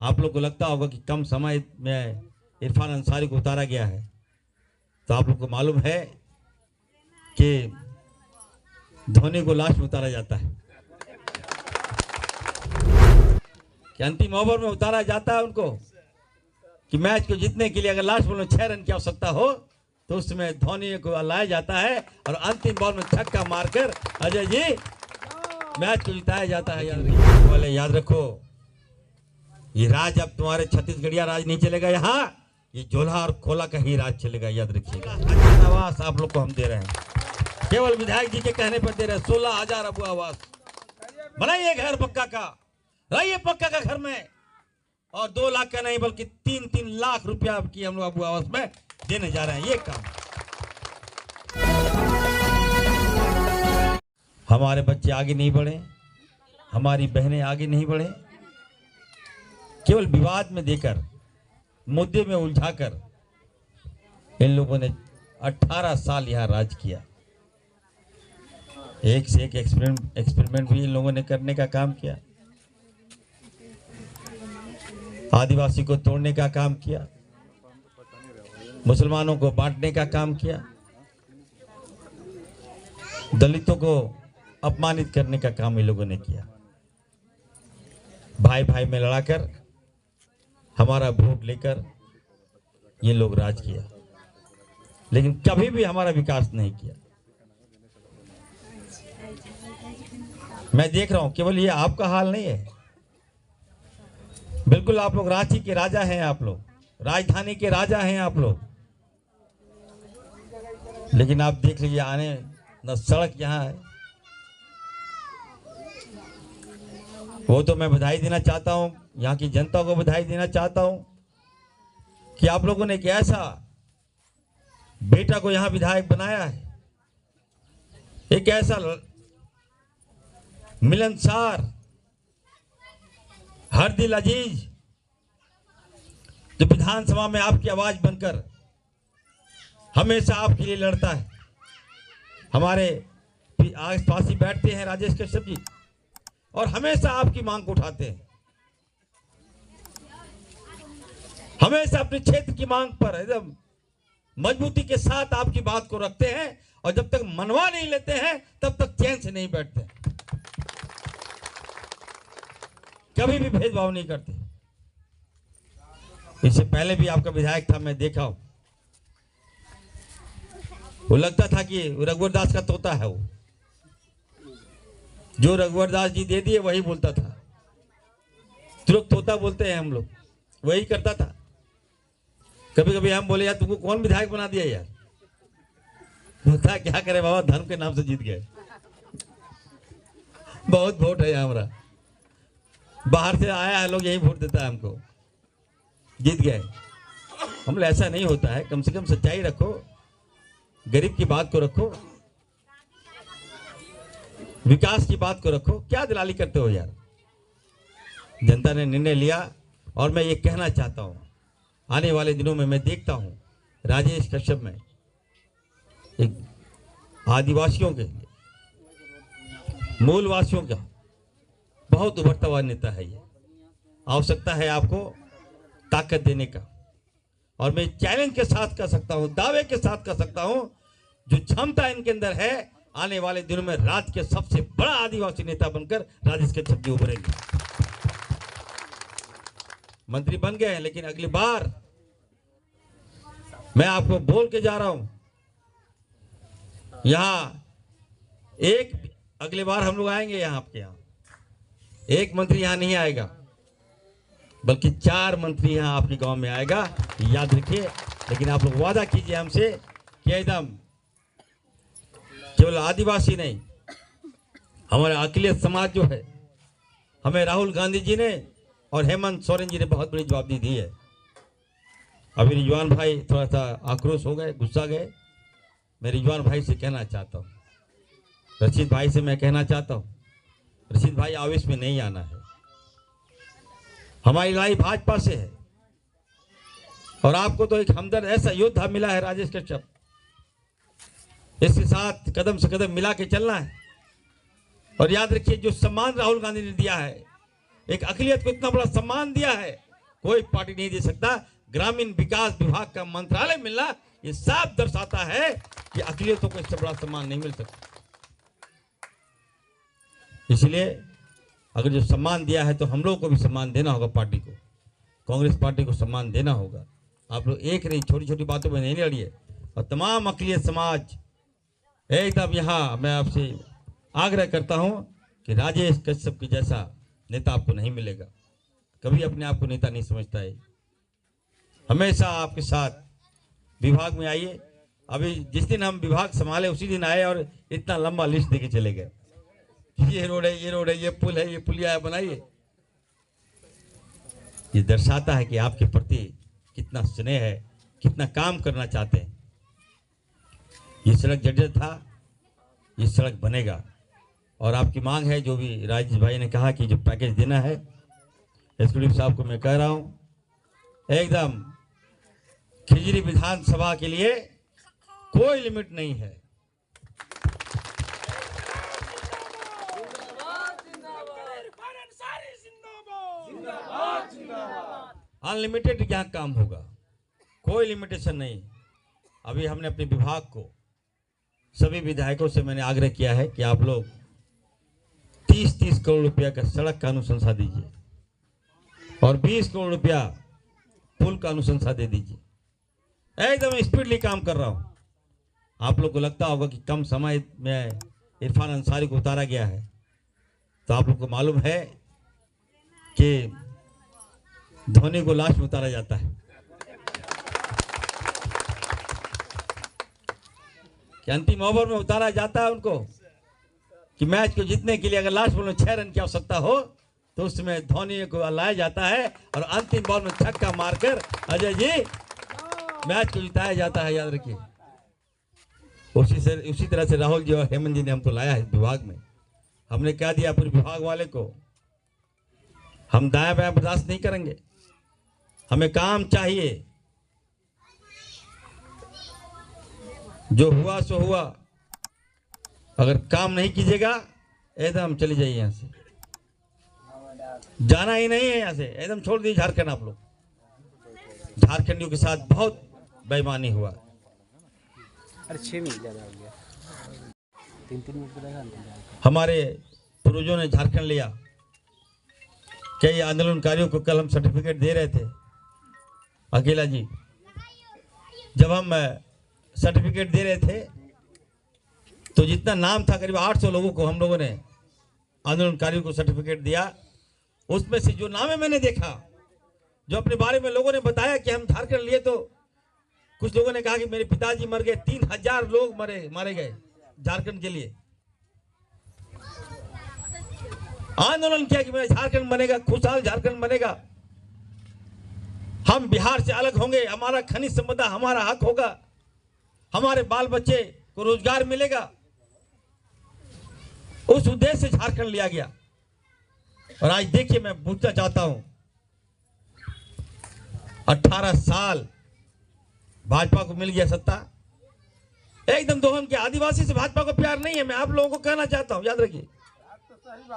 आप लोग को लगता होगा कि कम समय में इरफान अंसारी को उतारा गया है, तो आप लोग को मालूम है कि धोनी को लास्ट में उतारा जाता है, कि अंतिम ओवर में उतारा जाता है उनको, कि मैच को जीतने के लिए अगर लास्ट बॉल में 6 रन की आवश्यकता हो तो उसमें धोनी को लाया जाता है और अंतिम बॉल में छक्का मारकर अजय जी मैच को जिताया जाता है। याद रखो, ये राज अब तुम्हारे छत्तीसगढ़िया राज नहीं चलेगा, यहाँ ये जोल्हा और खोला का ही राज चलेगा, याद रखिएगा। आवास आप लोग को हम दे रहे हैं, केवल विधायक जी के कहने पर दे रहे हैं। 16,000 अबू आवास बनाइए, घर पक्का का, रहिए पक्का का घर में, और 2 लाख का नहीं बल्कि 3-3 लाख रुपया की हम लोग अबू आवास में देने जा रहे हैं। ये काम हमारे बच्चे आगे नहीं बढ़े, हमारी बहनें आगे नहीं बढ़े, केवल विवाद में देकर, मुद्दे में उलझाकर इन लोगों ने 18 साल यहां राज किया। एक से एक एक्सपेरिमेंट भी इन लोगों ने करने का काम किया, आदिवासी को तोड़ने का काम किया, मुसलमानों को बांटने का काम किया, दलितों को अपमानित करने का काम इन लोगों ने किया। भाई भाई में लड़ाकर, हमारा वोट लेकर ये लोग राज किया, लेकिन कभी भी हमारा विकास नहीं किया। मैं देख रहा हूं, केवल ये आपका हाल नहीं है, बिल्कुल आप लोग रांची के राजा हैं, आप लोग राजधानी के राजा हैं आप लोग, लेकिन आप देख लीजिए आने न सड़क यहाँ है। वो तो मैं बधाई देना चाहता हूं, यहाँ की जनता को बधाई देना चाहता हूं कि आप लोगों ने एक ऐसा बेटा को यहाँ विधायक बनाया है, एक ऐसा मिलनसार, हर दिल अजीज, जो विधानसभा में आपकी आवाज बनकर हमेशा आपके लिए लड़ता है। हमारे आस पास ही बैठते हैं राजेश कश्यप जी, और हमेशा आपकी मांग को उठाते हैं, हमेशा अपने क्षेत्र की मांग पर एकदम मजबूती के साथ आपकी बात को रखते हैं, और जब तक मनवा नहीं लेते हैं तब तक चैन से नहीं बैठते, कभी भी भेदभाव नहीं करते। इससे पहले भी आपका विधायक था, मैं देखा हूं, वो लगता था कि रघुवर दास का तोता है, वो जो रघुवर दास जी दे दिए वही बोलता था, तुरंत तोता बोलते हैं हम लोग, वही करता था। कभी कभी हम बोले यार तुमको कौन विधायक बना दिया यार, बोलता क्या करे बाबा, धर्म के नाम से जीत गए, बहुत वोट है हमारा, बाहर से आया है लोग यही वोट देता है हमको, जीत गए। हम लोग ऐसा नहीं होता है, कम से कम सच्चाई रखो, गरीब की बात को रखो, विकास की बात को रखो, क्या दलाली करते हो यार। जनता ने निर्णय लिया, और मैं ये कहना चाहता हूं, आने वाले दिनों में मैं देखता हूं राजेश कश्यप में एक आदिवासियों के, मूलवासियों का बहुत उभरता हुआ नेता है। ये आवश्यकता है आपको ताकत देने का, और मैं चैलेंज के साथ कर सकता हूं, दावे के साथ कर सकता हूं, जो क्षमता इनके अंदर है, आने वाले दिनों में राज्य के सबसे बड़ा आदिवासी नेता बनकर राजेश कश्यप जी उभरेंगे। मंत्री बन गए हैं, लेकिन अगली बार मैं आपको बोल के जा रहा हूं, यहां अगली बार हम लोग आएंगे, यहां आपके यहां एक मंत्री यहां नहीं आएगा, बल्कि 4 मंत्री यहां आपके गांव में आएगा, याद रखिए। लेकिन आप लोग वादा कीजिए हमसे कि एकदम केवल आदिवासी नहीं, हमारा अखिलेश समाज जो है, हमें राहुल गांधी जी ने और हेमंत सोरेन जी ने बहुत बड़ी जवाबदेही दी है। अभी रिजवान भाई थोड़ा सा आक्रोश हो गए, गुस्सा गए, मैं रिजवान भाई से कहना चाहता हूँ, रशीद भाई से मैं कहना चाहता हूँ, रशीद भाई आवेश में नहीं आना है, हमारी लड़ाई भाजपा से है, और आपको तो एक हमदर्द ऐसा योद्धा मिला है राजेश कश्यप, इसके साथ कदम से कदम मिला के चलना है। और याद रखिए, जो सम्मान राहुल गांधी ने दिया है, एक अखिलियत को इतना बड़ा सम्मान दिया है, कोई पार्टी नहीं दे सकता। ग्रामीण विकास विभाग का मंत्रालय मिलना ये साफ दर्शाता है कि अकलियतों को इससे बड़ा सम्मान नहीं मिल सकता। इसलिए अगर जो सम्मान दिया है तो हम लोग को भी सम्मान देना होगा, पार्टी को, कांग्रेस पार्टी को सम्मान देना होगा। आप लोग एक नहीं, छोटी छोटी बातों में नहीं लड़िए। और तमाम अकलियत समाज एकदम यहाँ मैं आपसे आग्रह करता हूँ कि राजेश कश्यप के जैसा नेता आपको नहीं मिलेगा। कभी अपने आप को नेता नहीं समझता है, हमेशा आपके साथ विभाग में आइए। अभी जिस दिन हम विभाग संभाले उसी दिन आए और इतना लंबा लिस्ट देके चले गए, ये रोड है, ये रोड है, ये पुल है, ये पुलिया है, बनाइए। ये दर्शाता है कि आपके प्रति कितना स्नेह है, कितना काम करना चाहते हैं। ये सड़क जर्जर था, ये सड़क बनेगा। और आपकी मांग है, जो भी राजेश भाई ने कहा कि जो पैकेज देना है, एसपीडी साहब को मैं कह रहा हूं, एकदम खिजरी विधानसभा के लिए कोई लिमिट नहीं है। अनलिमिटेड यहाँ काम होगा, कोई लिमिटेशन नहीं। अभी हमने अपने विभाग को, सभी विधायकों से मैंने आग्रह किया है कि आप लोग 30-30 करोड़ रुपया का सड़क का अनुशंसा दीजिए और 20 करोड़ रुपया पुल का अनुशंसा दे दीजिए। एकदम स्पीडली काम कर रहा हूं। आप लोग को लगता होगा कि कम समय में इरफान अंसारी को उतारा गया है, तो आप लोग को मालूम है कि धोनी को लास्ट में उतारा जाता है। कि अंतिम ओवर में उतारा जाता है उनको, कि मैच को जीतने के लिए अगर लास्ट बॉल में 6 रन की आवश्यकता हो तो उसमें धोनी को लाया जाता है और अंतिम बॉल में छक्का मारकर अजय जी मैच को जिताया जाता है। याद रखिए, उसी तरह से राहुल जी और हेमंत जी ने हमको लाया है विभाग में। हमने क्या दिया पूरे विभाग वाले को, हम दाया बाया बर्दाश्त नहीं करेंगे, हमें काम चाहिए। जो हुआ सो हुआ, अगर काम नहीं कीजिएगा एकदम चले जाइए यहाँ से, जाना ही नहीं है यहाँ से, एकदम छोड़ दीजिए झारखंड। आप लोग झारखंडियों के साथ बहुत बेईमानी हुआ। अरे 6 मिनट ज़्यादा हो गया, 3-3 मिनट का लगा। हमारे पूर्वजों ने झारखंड लिया, कई आंदोलनकारियों को कल हम सर्टिफिकेट दे रहे थे। अकेला जी, जब हम सर्टिफिकेट दे रहे थे तो जितना नाम था करीब 800 लोगों को हम लोगों ने आंदोलनकारियों को सर्टिफिकेट दिया। उसमें से जो नाम है मैंने देखा, जो अपने बारे में लोगों ने बताया कि हम झारखंड लिए, तो कुछ लोगों ने कहा कि मेरे पिताजी मर गए, 3000 लोग मारे गए झारखंड के लिए। आंदोलन किया कि मेरा झारखंड बनेगा, खुशहाल झारखंड बनेगा, हम बिहार से अलग होंगे, हमारा खनिज संपदा हमारा हक होगा, हमारे बाल बच्चे को रोजगार मिलेगा। उस उद्देश्य से झारखंड लिया गया। और आज देखिए, मैं पूछना चाहता हूं, 18 साल भाजपा को मिल गया सत्ता, एकदम दोहन के। आदिवासी से भाजपा को प्यार नहीं है, मैं आप लोगों को कहना चाहता हूं, याद रखिए।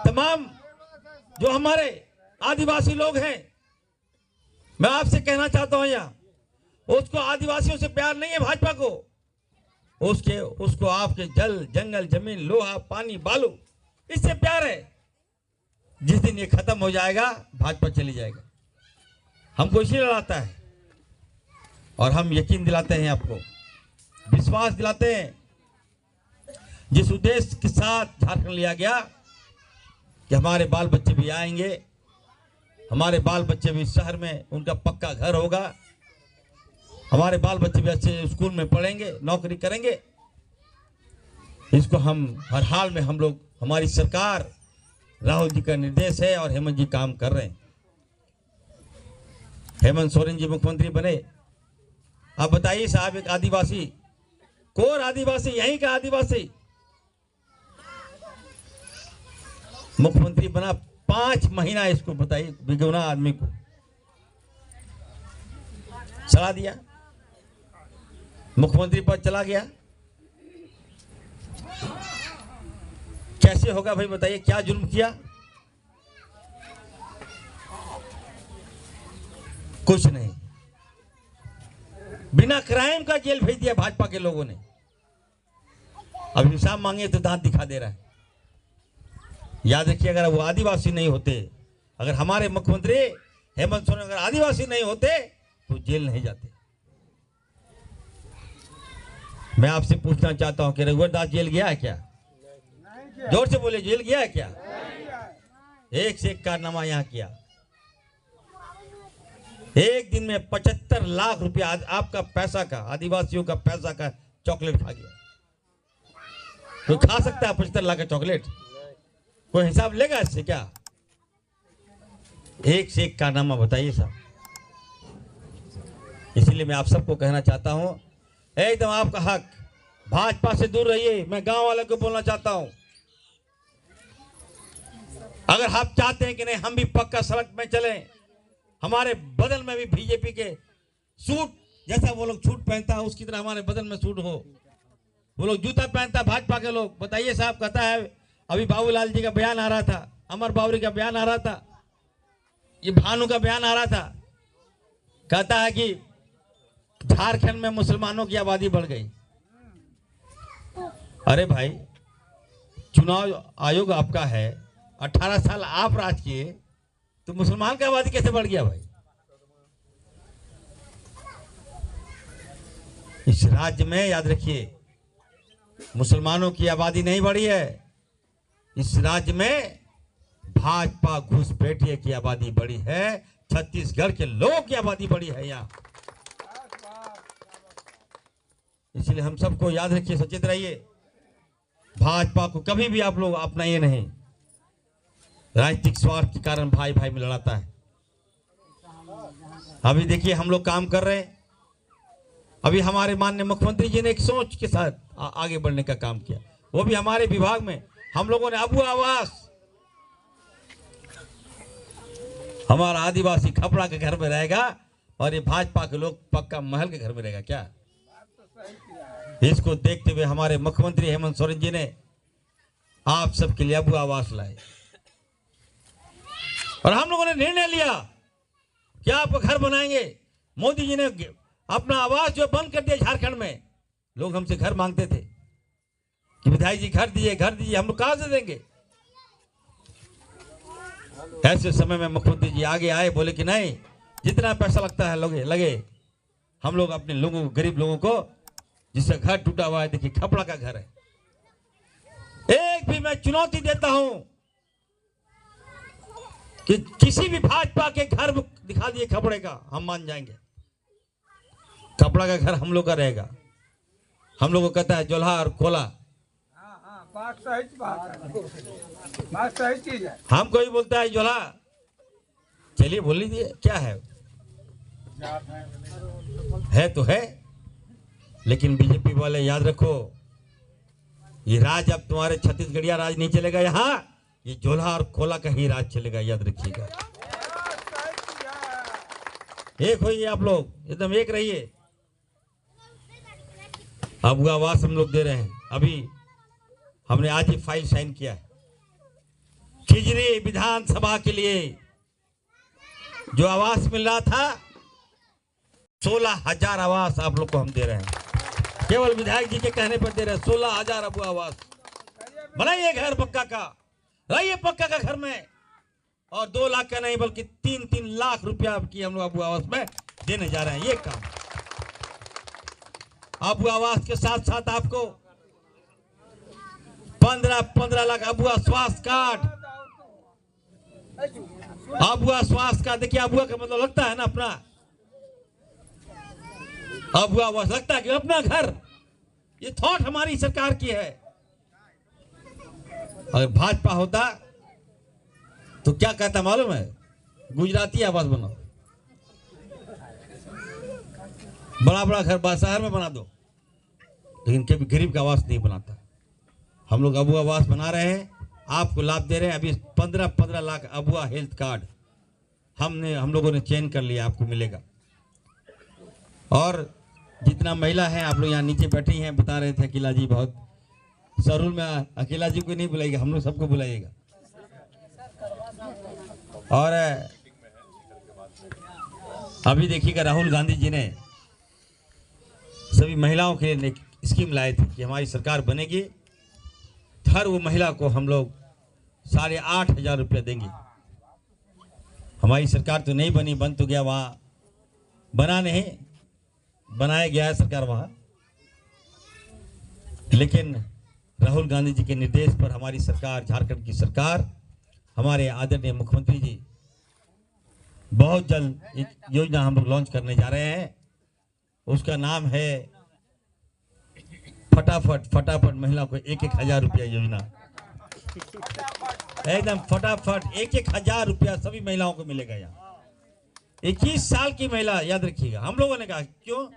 तमाम जो हमारे आदिवासी लोग हैं, मैं आपसे कहना चाहता हूं यहाँ, उसको आदिवासियों से प्यार नहीं है भाजपा को, उसको आपके जल जंगल जमीन लोहा पानी बालू इससे प्यार है। जिस दिन ये खत्म हो जाएगा भाजपा चली जाएगा। हमको इसी लड़ाता है और हम यकीन दिलाते हैं, आपको विश्वास दिलाते हैं, जिस उद्देश्य के साथ झारखंड लिया गया कि हमारे बाल बच्चे भी आएंगे, हमारे बाल बच्चे भी शहर में उनका पक्का घर होगा, हमारे बाल बच्चे भी अच्छे स्कूल में पढ़ेंगे, नौकरी करेंगे। इसको हम हर हाल में, हम लोग, हमारी सरकार, राहुल जी का निर्देश है और हेमंत जी काम कर रहे हैं। हेमंत सोरेन जी मुख्यमंत्री बने। आप बताइए साहब, एक आदिवासी, कोर आदिवासी, यहीं का आदिवासी मुख्यमंत्री बना, 5 महीना इसको बताइए, बिगुना आदमी को चला दिया, मुख्यमंत्री पद चला गया। कैसे होगा भाई बताइए, क्या जुल्म किया? कुछ नहीं, बिना क्राइम का जेल भेज दिया भाजपा के लोगों ने। अब हिसाब मांगे तो दांत दिखा दे रहा है। याद रखिए, अगर वो आदिवासी नहीं होते, अगर हमारे मुख्यमंत्री हेमंत सोरेन अगर आदिवासी नहीं होते तो जेल नहीं जाते। मैं आपसे पूछना चाहता हूं कि रघुवर दास जेल गया है क्या? जोर से बोले, जेल गया है क्या? एक से एक कारनामा यहां किया। एक दिन में 75 लाख रुपया आपका पैसा का, आदिवासियों का पैसा का चॉकलेट खा गया। कोई खा सकता है 75 लाख का चॉकलेट? कोई हिसाब लेगा इससे क्या? एक से एक कारनामा बताइए साहब। इसीलिए मैं आप सबको कहना चाहता हूं, एकदम आपका हक, भाजपा से दूर रहिए। मैं गांव वालों को बोलना चाहता हूं, अगर आप चाहते हैं कि नहीं हम भी पक्का सड़क में चलें, हमारे बदन में भी बीजेपी के सूट जैसा वो लोग सूट पहनता है उसकी तरह हमारे बदन में सूट हो। वो लोग जूता पहनता है भाजपा के लोग। बताइए साहब, कहता है अभी बाबूलाल जी का बयान आ रहा था, अमर बावरी का बयान आ रहा था, ये भानु का बयान आ रहा था, कहता है कि झारखंड में मुसलमानों की आबादी बढ़ गई। अरे भाई, चुनाव आयोग आपका है, 18 साल आप राज किए, तो मुसलमान की आबादी कैसे बढ़ गया भाई? इस राज्य में याद रखिए, मुसलमानों की आबादी नहीं बढ़ी है। इस राज्य में भाजपा घुसपैठिए की आबादी बढ़ी है, छत्तीसगढ़ के लोगों की आबादी बढ़ी है यहाँ। इसलिए हम सबको याद रखिए, सचेत रहिए। भाजपा को कभी भी आप लोग अपनाइए नहीं। राजनीतिक स्वार्थ के कारण भाई भाई में लड़ाता है। अभी देखिए हम लोग काम कर रहे हैं। अभी हमारे माननीय मुख्यमंत्री जी ने एक सोच के साथ आगे बढ़ने का काम किया। वो भी हमारे विभाग में हम लोगों ने अबू आवास, हमारा आदिवासी खपड़ा के घर में रहेगा और ये भाजपा के लोग पक्का महल के घर में रहेगा क्या? इसको देखते हुए हमारे मुख्यमंत्री हेमंत सोरेन जी ने आप सबके लिए अबू आवास लाए और हम लोगों ने निर्णय लिया कि आप घर बनाएंगे। मोदी जी ने अपना आवास जो बंद कर दिया झारखंड में। लोग हमसे घर मांगते थे कि विधायक जी घर दीजिए, घर दीजिए, हम लोग कहां से देंगे? ऐसे समय में मुख्यमंत्री जी आगे आए, बोले कि नहीं, जितना पैसा लगता है लगे। हम लोग अपने लोगों को, गरीब लोगों को, जिसका घर टूटा हुआ है, देखिए खपड़ा का घर है, एक भी मैं चुनौती देता हूं कि किसी भी भाजपा के घर दिखा दिए खपड़े का, हम मान जाएंगे। खपड़ा का घर हम लोग का रहेगा। हम लोग को कहता है जोल्हा और कोला। हमको ही बोलता है जोल्हा। चलिए बोल लीजिए, क्या है तो है। लेकिन बीजेपी वाले याद रखो, ये राज अब तुम्हारे छत्तीसगढ़िया राज नहीं चलेगा यहाँ, ये जोल्हा और कोला का ही राज चलेगा, याद रखिएगा। एक होइए आप लोग, एकदम एक रहिए। अब आवास हम लोग दे रहे हैं। अभी हमने आज ही फाइल साइन किया है। खिजरी विधानसभा के लिए जो आवास मिल रहा था, 16,000 आवास आप लोग को हम दे रहे हैं। केवल विधायक जी के कहने पर दे रहे हैं। 16,000 अब आवास बनाइए, घर पक्का का, रहिए पक्का का घर में। और 2 लाख का नहीं बल्कि 3-3 लाख रुपया की हम लोग अबू आवास में देने जा रहे हैं। ये काम अबू आवास के साथ साथ आपको 15 लाख अबुआ स्वास्थ्य कार्ड। अबुआ स्वास्थ्य कार्ड, देखिए अबुआ का मतलब लगता है ना अपना, अबुआ लगता है कि अपना घर। ये थॉट हमारी सरकार की है। अगर भाजपा होता तो क्या कहता मालूम है? गुजराती आवास बनाओ, बड़ा बड़ा घर शहर में बना दो, लेकिन कभी गरीब का आवास नहीं बनाता। हम लोग अबुआ आवास बना रहे हैं, आपको लाभ दे रहे हैं। अभी 15 लाख अबुआ हेल्थ कार्ड हम लोगों ने चयन कर लिया, आपको मिलेगा। और जितना महिला है, आप लोग यहाँ नीचे बैठी हैं, बता रहे थे अकेला जी, बहुत सरूल में अकेला जी को नहीं बुलाइएगा, हम लोग सबको बुलाइएगा। और अभी देखिएगा राहुल गांधी जी ने सभी महिलाओं के लिए एक स्कीम लाए थे कि हमारी सरकार बनेगी, हर वो महिला को हम लोग 8,500 रुपया देंगे। हमारी सरकार तो नहीं बनी, बन तो गया, वहाँ बना नहीं, बनाया गया है सरकार वहाँ, लेकिन राहुल गांधी जी के निर्देश पर हमारी सरकार, झारखंड की सरकार, हमारे आदरणीय मुख्यमंत्री जी बहुत जल्द एक योजना हम लोग लॉन्च करने जा रहे हैं। उसका नाम है फटाफट महिला को 1,000 रुपया योजना। एकदम फटाफट 1,000 रुपया सभी महिलाओं को मिलेगा। यहाँ 21 साल की महिला, याद रखिएगा, हम लोगों ने कहा क्यों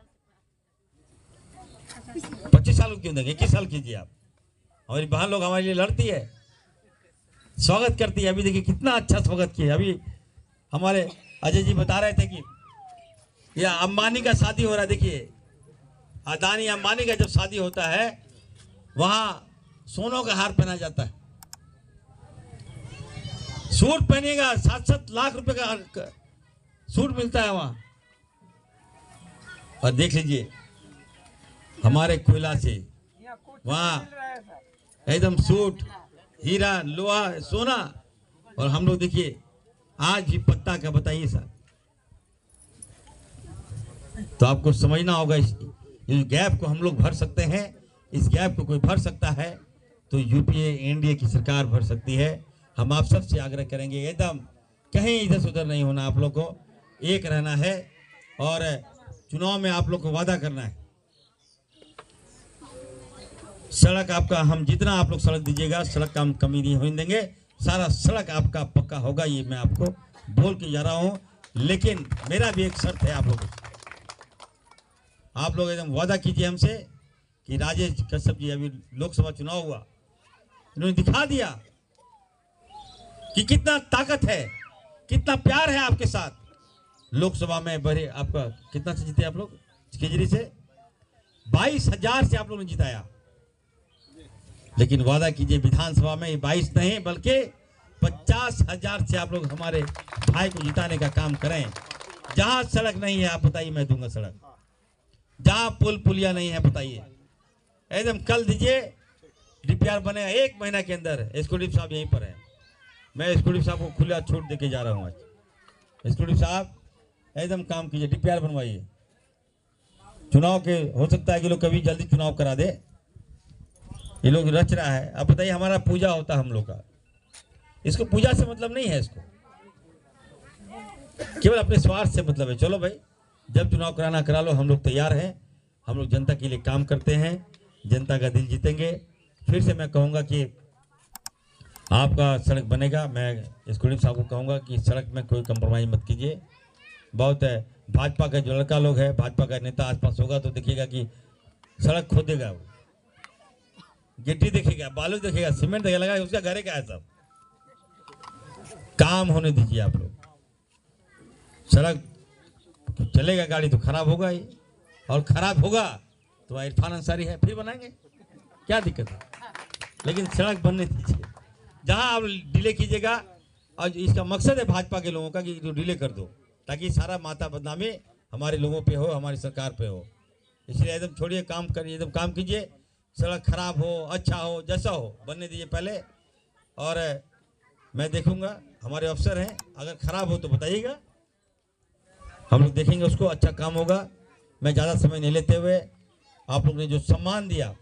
25 साल को क्यों देंगे, 21 साल कीजिए आप। हमारी बहन लोग हमारे लिए लड़ती है, स्वागत करती है। अभी देखिए कितना अच्छा स्वागत किया। अभी हमारे अजय जी बता रहे थे कि यह अंबानी का शादी हो रहा है। देखिए अदानी अंबानी का जब शादी होता है वहां सोनों का हार पहना जाता है, सूट पहनेगा, 7-7 लाख रुपए का सूट मिलता है वहां। और देख लीजिए हमारे कोयला से वहां एकदम सूट, हीरा, लोहा, सोना, और हम लोग देखिए आज भी पत्ता का, बताइए सर। तो आपको समझना होगा इस गैप को हम लोग भर सकते हैं। इस गैप को कोई भर सकता है तो यूपीए एनडीए की सरकार भर सकती है। हम आप सबसे आग्रह करेंगे एकदम कहीं इधर से उधर नहीं होना, आप लोग को एक रहना है और चुनाव में आप लोग को वादा करना है। सड़क आपका, हम जितना आप लोग सड़क दीजिएगा, सड़क का हम कमी नहीं होने देंगे, सारा सड़क आपका पक्का होगा, ये मैं आपको बोल के जा रहा हूं। लेकिन मेरा भी एक शर्त है आप लोगों से, आप लोग एकदम वादा कीजिए हमसे कि राजेश कश्यप जी, अभी लोकसभा चुनाव हुआ, इन्होंने दिखा दिया कि कितना ताकत है, कितना प्यार है आपके साथ। लोकसभा में बड़े आपका कितना से जीते आप लोग, केजरी से 22,000 से आप लोगों ने जिताया। लेकिन वादा कीजिए विधानसभा में 22 नहीं बल्कि 50,000 से आप लोग हमारे भाई को जिताने का काम करें। जहां सड़क नहीं है आप बताइए, मैं दूंगा सड़क। जहां पुल पुलिया नहीं है बताइए, एकदम कल दीजिए, डीपीआर बनेगा 1 महीना के अंदर। एसकोडिप साहब यहीं पर है, मैं एसकोडिप साहब को खुला छूट देके जा रहा हूं आज। एसकोडिप साहब एकदम काम कीजिए, डीपीआर बनवाइए। चुनाव के हो सकता है कि लोग कभी जल्दी चुनाव करा दे, ये लोग रच रहा है। अब बताइए, हमारा पूजा होता है हम लोग का, इसको पूजा से मतलब नहीं है, इसको केवल अपने स्वार्थ से मतलब है। चलो भाई, जब चुनाव कराना करा लो, हम लोग तैयार हैं। हम लोग जनता के लिए काम करते हैं, जनता का दिल जीतेंगे। फिर से मैं कहूँगा कि आपका सड़क बनेगा। मैं स्कूली साहब को कहूँगा कि सड़क में कोई कंप्रोमाइज़ मत कीजिए। बहुत है भाजपा का जो लड़का लोग है, भाजपा का नेता आसपास होगा तो देखिएगा कि सड़क खोदेगा, वो गिट्टी देखेगा, बालू देखेगा, सीमेंट देखेगा, लगा उसका घर का है। सब काम होने दीजिए आप लोग। सड़क चलेगा गाड़ी तो खराब होगा ही, और खराब होगा तो इरफान अंसारी है, फिर बनाएंगे, क्या दिक्कत है। लेकिन सड़क बनने दीजिए। जहां आप डिले कीजिएगा, और इसका मकसद है भाजपा के लोगों का कि जो डिले कर दो, ताकि सारा माथा बदनामी हमारे लोगों पे हो, हमारी सरकार पे हो। इसलिए एकदम छोड़िए, काम करिए, एकदम काम कीजिए। सड़क खराब हो, अच्छा हो, जैसा हो, बनने दीजिए पहले। और मैं देखूंगा, हमारे अफसर हैं, अगर खराब हो तो बताइएगा, हम लोग देखेंगे उसको, अच्छा काम होगा। मैं ज़्यादा समय नहीं लेते हुए, आप लोग ने जो सम्मान दिया,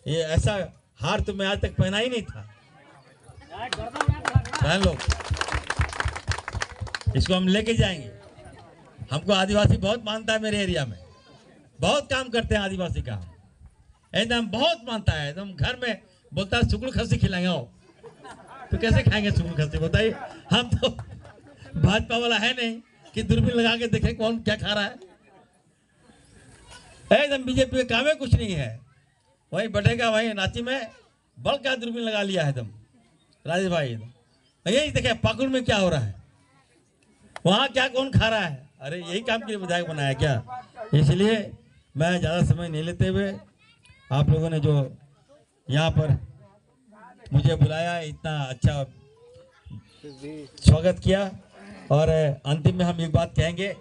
ये ऐसा हार तो मैं आज तक पहना ही नहीं था। बहन लोग, इसको हम लेके जाएंगे। हमको आदिवासी बहुत मानता है, मेरे एरिया में बहुत काम करते हैं आदिवासी का, एकदम बहुत मानता है। एकदम घर में बोलता है सुकुड़ खस्सी खिलाएंगे, आओ। तो कैसे खाएंगे सुकुड़ खस्सी बताइए। हम तो भाजपा वाला है नहीं कि दूरबीन लगा के देखें कौन क्या खा रहा है। एकदम बीजेपी के काम में कुछ नहीं है, वही बैठेगा, वही रांची में बल का दूरबीन लगा लिया है एकदम राजेश भाई। यही देखे पाकुड़ में क्या हो रहा है, वहां क्या कौन खा रहा है। अरे यही काम के लिए विधायक बनाया क्या। इसलिए मैं ज़्यादा समय नहीं लेते हुए, आप लोगों ने जो यहाँ पर मुझे बुलाया, इतना अच्छा स्वागत किया, और अंतिम में हम एक बात कहेंगे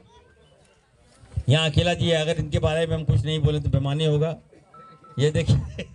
यहाँ अकेला जी है, अगर इनके बारे में हम कुछ नहीं बोले तो बेमानी होगा। ये देखिए